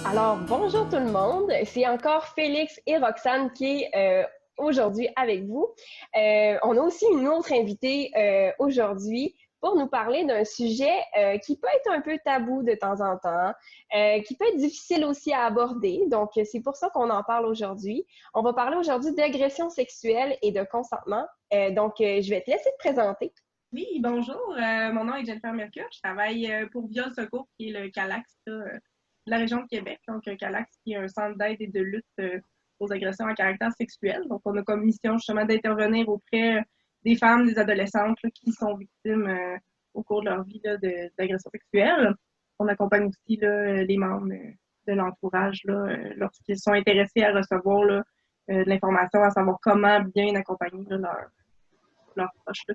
Alors, bonjour tout le monde. C'est encore Félix et Roxane qui est aujourd'hui avec vous. On a aussi une autre invitée aujourd'hui pour nous parler d'un sujet qui peut être un peu tabou de temps en temps, qui peut être difficile aussi à aborder. Donc, c'est pour ça qu'on en parle aujourd'hui. On va parler aujourd'hui d'agression sexuelle et de consentement. Je vais te laisser te présenter. Oui, bonjour. Mon nom est Jennifer Mercure. Je travaille pour Viol Secours, qui est le CALAX de la région de Québec. Donc, CALAX, qui est un centre d'aide et de lutte aux agressions à caractère sexuel. Donc, on a comme mission justement d'intervenir auprès des femmes, des adolescentes là, qui sont victimes au cours de leur vie d'agressions sexuelles. On accompagne aussi là, les membres de l'entourage lorsqu'ils sont intéressés à recevoir là, de l'information, à savoir comment bien accompagner là, leurs proches. Là,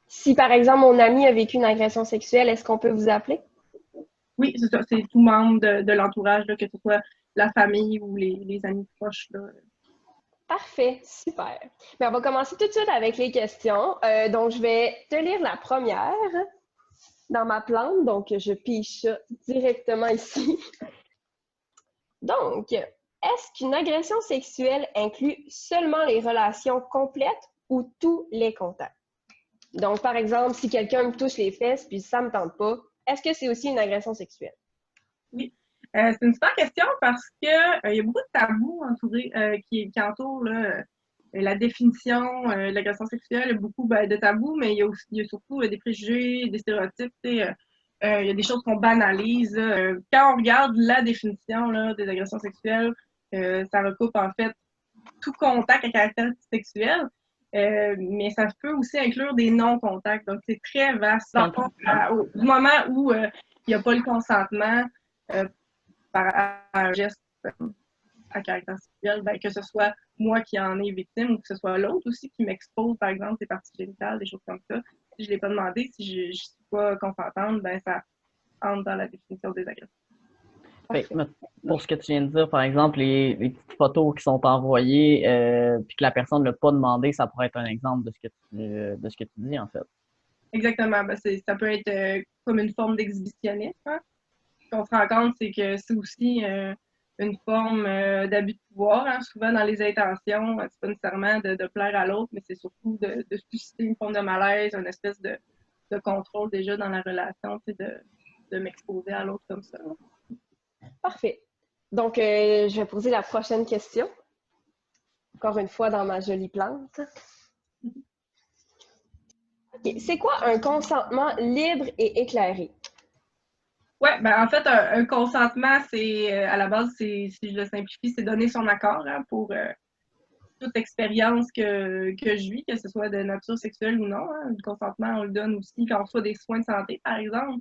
Si, par exemple, mon ami a vécu une agression sexuelle, est-ce qu'on peut vous appeler? Oui, c'est ça. C'est tout membre de l'entourage, là, que ce soit la famille ou les amis proches. Là. Parfait, super. Mais on va commencer tout de suite avec les questions. Donc, je vais te lire la première dans ma plante. Donc, je piche ça directement ici. Donc, est-ce qu'une agression sexuelle inclut seulement les relations complètes ou tous les contacts? Donc, par exemple, si quelqu'un me touche les fesses puis ça me tente pas, est-ce que c'est aussi une agression sexuelle? Oui. C'est une super question parce que il y a beaucoup de tabous qui entourent là, la définition de l'agression sexuelle. Il y a beaucoup de tabous, mais il y a surtout des préjugés, des stéréotypes. Il y a des choses qu'on banalise. Quand on regarde la définition là, des agressions sexuelles, ça recoupe en fait tout contact à caractère sexuel, mais ça peut aussi inclure des non-contacts. Donc, c'est très vaste. Dans le fond, du moment où il n'y a pas le consentement par un geste à caractère sexuel, ben, que ce soit moi qui en ai victime ou que ce soit l'autre aussi qui m'expose, par exemple, ses parties génitales, des choses comme ça. Si je ne l'ai pas demandé, si je ne suis pas consentante, ben, ça entre dans la définition des agressions. Pour ce que tu viens de dire, par exemple, les petites photos qui sont envoyées puis que la personne ne l'a pas demandé, ça pourrait être un exemple de ce que tu dis, en fait. Exactement. Ben, ça peut être comme une forme d'exhibitionnisme. Hein. Ce qu'on se rend compte, c'est que c'est aussi une forme d'abus de pouvoir. Hein. Souvent, dans les intentions, c'est pas nécessairement de plaire à l'autre, mais c'est surtout de susciter une forme de malaise, une espèce de contrôle déjà dans la relation, de m'exposer à l'autre comme ça. Parfait. Donc, je vais poser la prochaine question. Encore une fois, dans ma jolie plante. Okay. C'est quoi un consentement libre et éclairé? Oui, ben en fait, un consentement, c'est à la base, si je le simplifie, c'est donner son accord hein, pour toute expérience que je vis, que ce soit de nature sexuelle ou non. Hein. Le consentement, on le donne aussi quand on reçoit des soins de santé, par exemple.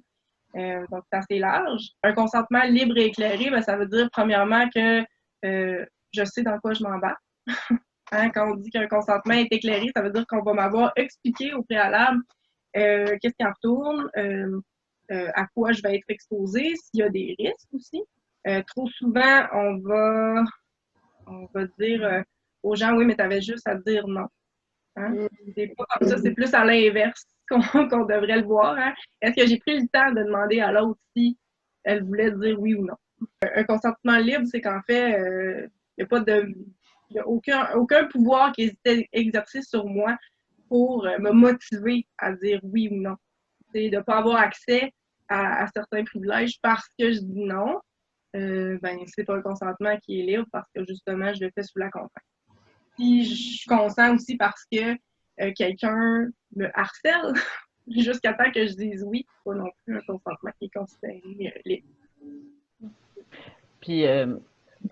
Donc, c'est assez large. Un consentement libre et éclairé, ben, ça veut dire, premièrement, que je sais dans quoi je m'embarque. Hein, quand on dit qu'un consentement est éclairé, ça veut dire qu'on va m'avoir expliqué au préalable qu'est-ce qui en retourne, à quoi je vais être exposée, s'il y a des risques aussi. Trop souvent, on va dire aux gens, oui, mais tu avais juste à dire non. Hein? C'est pas comme ça, c'est plus à l'inverse qu'on devrait le voir. Hein? Est-ce que j'ai pris le temps de demander à l'autre si elle voulait dire oui ou non? Un consentement libre, c'est qu'en fait, il n'y a pas de. Il n'y a aucun pouvoir qui est exercé sur moi pour me motiver à dire oui ou non. C'est de ne pas avoir accès à certains privilèges parce que je dis non, ben, c'est pas un consentement qui est libre parce que justement, je le fais sous la contrainte. Puis je consens aussi parce que quelqu'un me harcèle jusqu'à temps que je dise oui, pas non plus un consentement qui est considéré libre. Puis,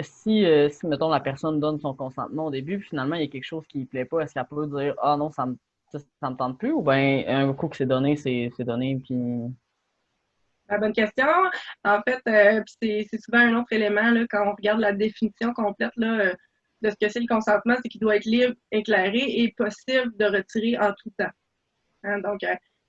si, mettons, la personne donne son consentement au début, puis finalement, il y a quelque chose qui ne plaît pas, est-ce qu'elle peut dire « Ah non, ça me tente plus » ou bien un coup que c'est donné, c'est donné, puis... La bonne question. En fait, c'est souvent un autre élément là, quand on regarde la définition complète là, de ce que c'est le consentement, c'est qu'il doit être libre, éclairé et possible de retirer en tout temps. Hein, donc,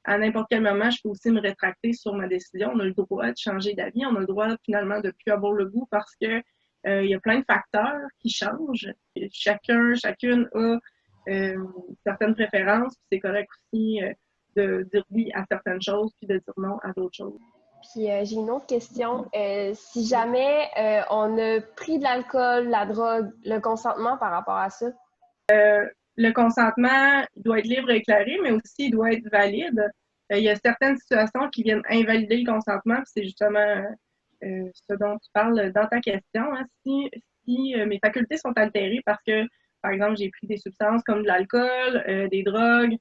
à n'importe quel moment, je peux aussi me rétracter sur ma décision. On a le droit de changer d'avis. On a le droit finalement de ne plus avoir le goût parce que il y a plein de facteurs qui changent. Chacune a certaines préférences. C'est correct aussi de dire oui à certaines choses, puis de dire non à d'autres choses. Puis j'ai une autre question. Si jamais on a pris de l'alcool, la drogue, le consentement par rapport à ça? Le consentement doit être libre et éclairé, mais aussi il doit être valide. Il y a certaines situations qui viennent invalider le consentement, puis c'est justement ce dont tu parles dans ta question. Hein. Si mes facultés sont altérées parce que, par exemple, j'ai pris des substances comme de l'alcool, des drogues,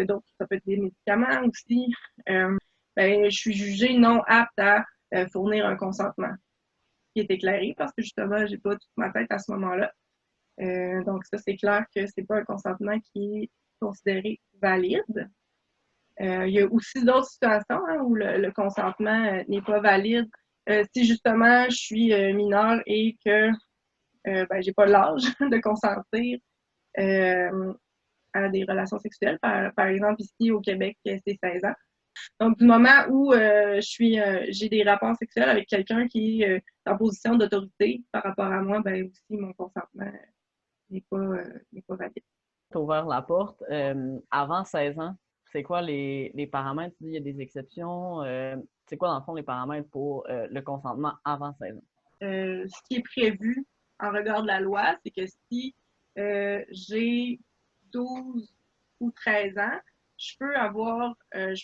donc ça peut être des médicaments aussi, ben, je suis jugée non apte à fournir un consentement qui est éclairé parce que justement, j'ai pas toute ma tête à ce moment-là. Donc ça, c'est clair que c'est pas un consentement qui est considéré valide. Il y a aussi d'autres situations hein, où le consentement n'est pas valide. Si justement je suis mineure et que ben, j'ai pas l'âge de consentir à des relations sexuelles, par exemple ici au Québec, c'est 16 ans. Donc, du moment où j'ai des rapports sexuels avec quelqu'un qui est en position d'autorité par rapport à moi, ben aussi mon consentement n'est pas valide. Tu as ouvert la porte. Avant 16 ans, c'est quoi les paramètres? Tu dis, il y a des exceptions. C'est quoi, dans le fond, les paramètres pour le consentement avant 16 ans? Ce qui est prévu en regard de la loi, c'est que si j'ai 12 ou 13 ans, je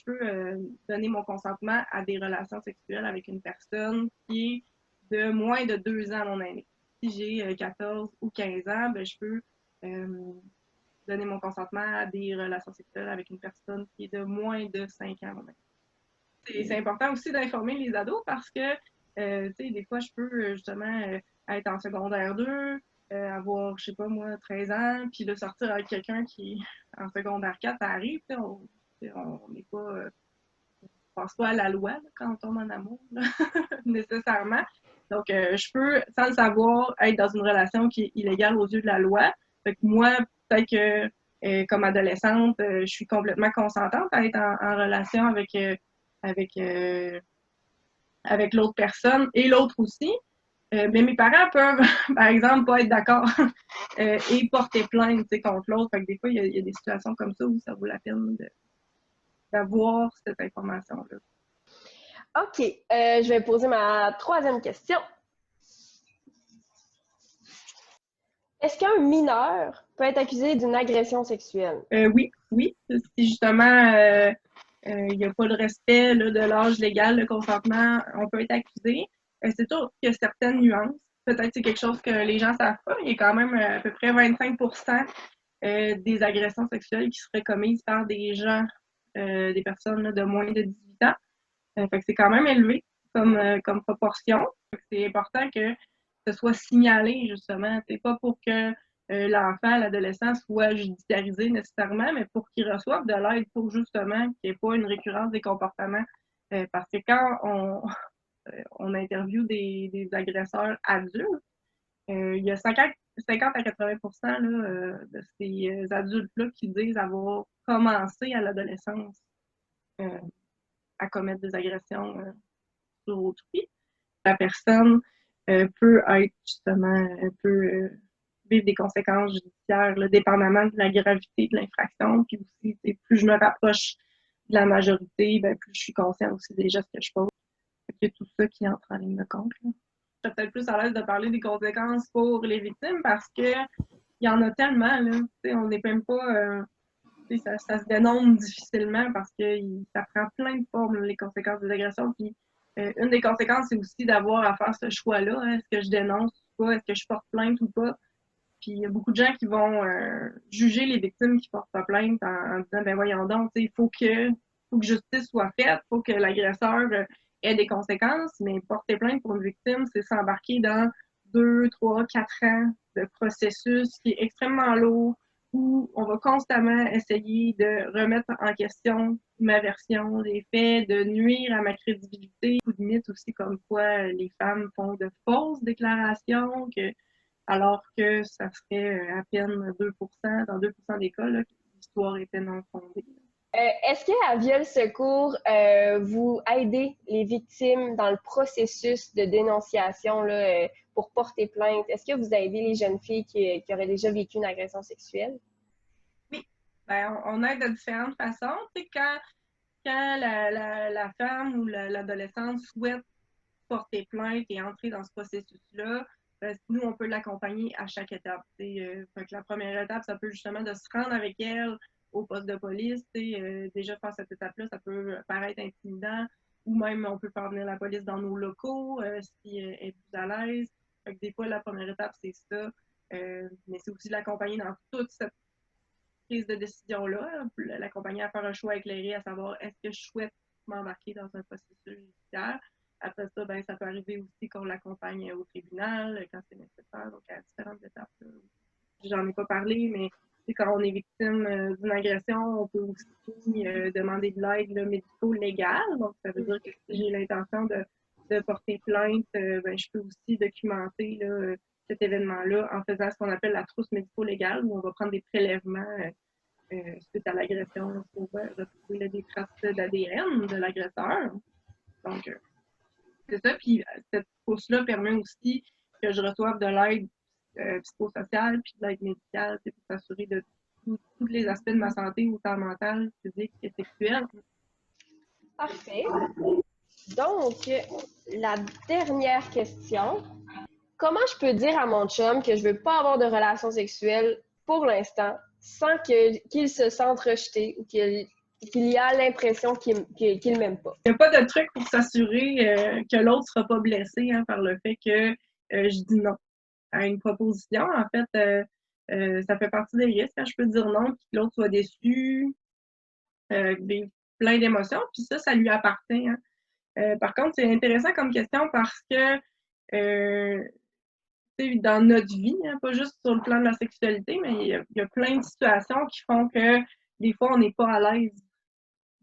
peux donner mon consentement à des relations sexuelles avec une personne qui est de moins de 2 ans à mon aîné. Si j'ai 14 ou 15 ans, ben, je peux donner mon consentement à des relations sexuelles avec une personne qui est de moins de 5 ans à mon aîné. C'est important aussi d'informer les ados parce que, tu sais, des fois, je peux justement être en secondaire 2, avoir, je sais pas moi, 13 ans, puis de sortir avec quelqu'un qui est en secondaire 4, ça arrive, on n'est pas, on pense pas à la loi là, quand on tombe en amour, là, nécessairement. Donc, je peux, sans le savoir, être dans une relation qui est illégale aux yeux de la loi. Fait que moi, peut-être que comme adolescente, je suis complètement consentante à être en relation avec l'autre personne et l'autre aussi. Mais mes parents peuvent, par exemple, pas être d'accord et porter plainte contre l'autre. Fait que des fois, il y a des situations comme ça où ça vaut la peine d'avoir cette information-là. OK. Je vais poser ma troisième question. Est-ce qu'un mineur peut être accusé d'une agression sexuelle? Oui. Si justement il n'y a pas le respect là, de l'âge légal, le consentement, on peut être accusé. C'est sûr qu'il y a certaines nuances. Peut-être que c'est quelque chose que les gens ne savent pas. Il y a quand même à peu près 25% des agressions sexuelles qui seraient commises par des gens, des personnes là, de moins de 18 ans. Fait que c'est quand même élevé comme proportion. C'est important que ce soit signalé, justement. C'est pas pour que l'enfant, l'adolescent soit judiciarisé nécessairement, mais pour qu'il reçoive de l'aide pour justement qu'il n'y ait pas une récurrence des comportements. Parce que quand on interviewe des agresseurs adultes, il y a 50 à 80% là, de ces adultes-là qui disent avoir commencé à l'adolescence à commettre des agressions sur autrui. La personne peut être justement, vivre des conséquences judiciaires, là, dépendamment de la gravité de l'infraction. Puis aussi, plus je me rapproche de la majorité, ben, plus je suis consciente aussi des gestes que je pose. Il y a tout ça qui entre en ligne de compte. Là. Je suis peut-être plus à l'aise de parler des conséquences pour les victimes parce que il y en a tellement. Là. On n'est même pas. Ça se dénombre difficilement parce que ça prend plein de formes, les conséquences des agressions. Puis, une des conséquences, c'est aussi d'avoir à faire ce choix-là. Hein. Est-ce que je dénonce ou pas? Est-ce que je porte plainte ou pas? Puis, il y a beaucoup de gens qui vont juger les victimes qui portent pas plainte en disant, ben voyons donc, il faut que justice soit faite, il faut que l'agresseur ait des conséquences, mais porter plainte pour une victime, c'est s'embarquer dans 2, 3, 4 ans de processus qui est extrêmement lourd, où on va constamment essayer de remettre en question ma version des faits, de nuire à ma crédibilité. Beaucoup de mythes aussi comme quoi les femmes font de fausses déclarations, alors que ça serait à peine 2%, dans 2% des cas, là, que l'histoire était non fondée. Est-ce qu'à Viol Secours, vous aidez les victimes dans le processus de dénonciation là, pour porter plainte? Est-ce que vous aidez les jeunes filles qui auraient déjà vécu une agression sexuelle? Oui, ben, on aide de différentes façons. Tu sais, quand quand la femme ou l'adolescente souhaite porter plainte et entrer dans ce processus-là, nous, on peut l'accompagner à chaque étape. Fait que la première étape, ça peut justement de se rendre avec elle au poste de police. Déjà, faire cette étape-là, ça peut paraître intimidant, ou même on peut faire venir la police dans nos locaux si elle est plus à l'aise. Fait que des fois, la première étape, c'est ça. Mais c'est aussi l'accompagner dans toute cette prise de décision-là, l'accompagner à faire un choix éclairé, à savoir est-ce que je souhaite m'embarquer dans un processus judiciaire. Après ça, ben, ça peut arriver aussi qu'on l'accompagne au tribunal quand c'est nécessaire, donc à différentes étapes. J'en ai pas parlé, mais quand on est victime d'une agression, on peut aussi demander de l'aide médico-légale. Donc, ça veut dire que si j'ai l'intention de porter plainte, ben, je peux aussi documenter là, cet événement-là en faisant ce qu'on appelle la trousse médico-légale, où on va prendre des prélèvements suite à l'agression pour retrouver là, des traces d'ADN de l'agresseur. Donc, c'est ça. Puis, cette trousse-là permet aussi que je reçoive de l'aide psychosociale puis de l'aide médicale pour s'assurer de tous les aspects de ma santé, autant mentale, physique et sexuelle. Parfait. Donc, la dernière question. Comment je peux dire à mon chum que je veux pas avoir de relations sexuelles pour l'instant sans qu'il se sente rejeté ou qu'il y a l'impression qu'il m'aime pas? Il n'y a pas de truc pour s'assurer que l'autre ne sera pas blessé par le fait que je dis non à une proposition. En fait, ça fait partie des risques quand je peux dire non, puis que l'autre soit déçu, plein d'émotions, puis ça lui appartient. Par contre, c'est intéressant comme question parce que dans notre vie, pas juste sur le plan de la sexualité, mais il y a plein de situations qui font que des fois, on n'est pas à l'aise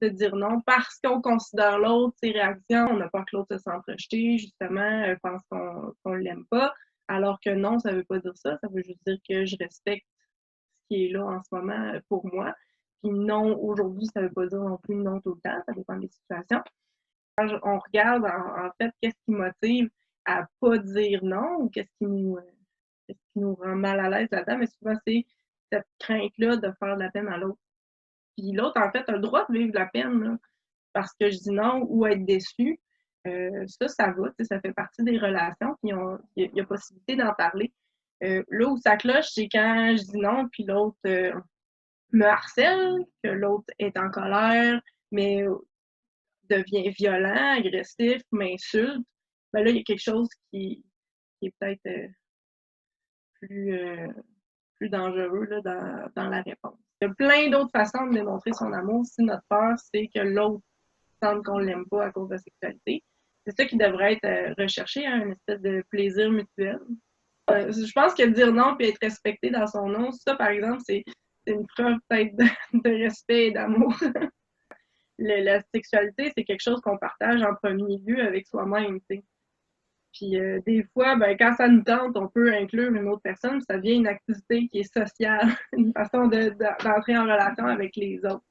de dire non parce qu'on considère l'autre, ses réactions, on n'a pas que l'autre se sente rejeté, justement, pense qu'on ne l'aime pas. Alors que non, ça ne veut pas dire ça. Ça veut juste dire que je respecte ce qui est là en ce moment pour moi. Puis non, aujourd'hui, ça ne veut pas dire non plus non tout le temps. Ça dépend des situations. Quand on regarde, en fait, qu'est-ce qui motive à pas dire non ou qu'est-ce qui nous rend mal à l'aise là-dedans, mais souvent, c'est cette crainte-là de faire de la peine à l'autre. Puis l'autre, en fait, a le droit de vivre de la peine là, parce que je dis non ou être déçu. Ça va, ça fait partie des relations, puis il y a possibilité d'en parler. Là où ça cloche, c'est quand je dis non, puis l'autre me harcèle, que l'autre est en colère, mais devient violent, agressif, m'insulte. Ben là, il y a quelque chose qui est peut-être plus dangereux là, dans la réponse. Il y a plein d'autres façons de démontrer son amour si notre peur, c'est que l'autre sente qu'on ne l'aime pas à cause de la sexualité. C'est ça qui devrait être recherché, une espèce de plaisir mutuel. Je pense que dire non et être respecté dans son non, ça, par exemple, c'est une preuve peut-être de respect et d'amour. La sexualité, c'est quelque chose qu'on partage en premier lieu avec soi-même, tu sais. Puis des fois, ben, quand ça nous tente, on peut inclure une autre personne, ça devient une activité qui est sociale, une façon d'entrer en relation avec les autres.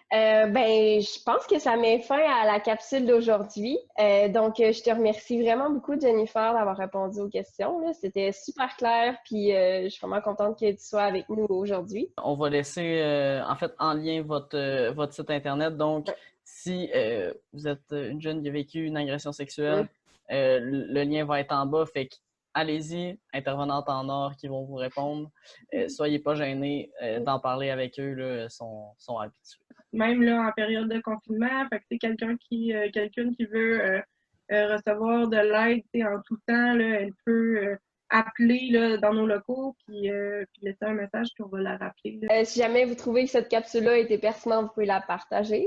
Je pense que ça met fin à la capsule d'aujourd'hui. Donc, je te remercie vraiment beaucoup, Jennifer, d'avoir répondu aux questions. C'était super clair, puis je suis vraiment contente que tu sois avec nous aujourd'hui. On va laisser, en fait, en lien votre site Internet. Donc, si vous êtes une jeune qui a vécu une agression sexuelle, le lien va être en bas. Fait que allez-y, intervenantes en or qui vont vous répondre. Soyez pas gênés d'en parler avec eux, là, sont habitués. Même là, en période de confinement, fait que c'est quelqu'un qui veut recevoir de l'aide en tout temps, là, elle peut appeler là, dans nos locaux puis laisser un message puis on va la rappeler. Si jamais vous trouvez que cette capsule-là était pertinente, vous pouvez la partager.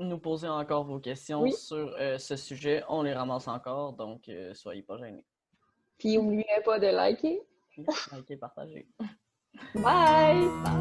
Nous poser encore vos questions sur ce sujet. On les ramasse encore, donc soyez pas gênés. Puis n'oubliez pas de liker. Liker, partager. Bye!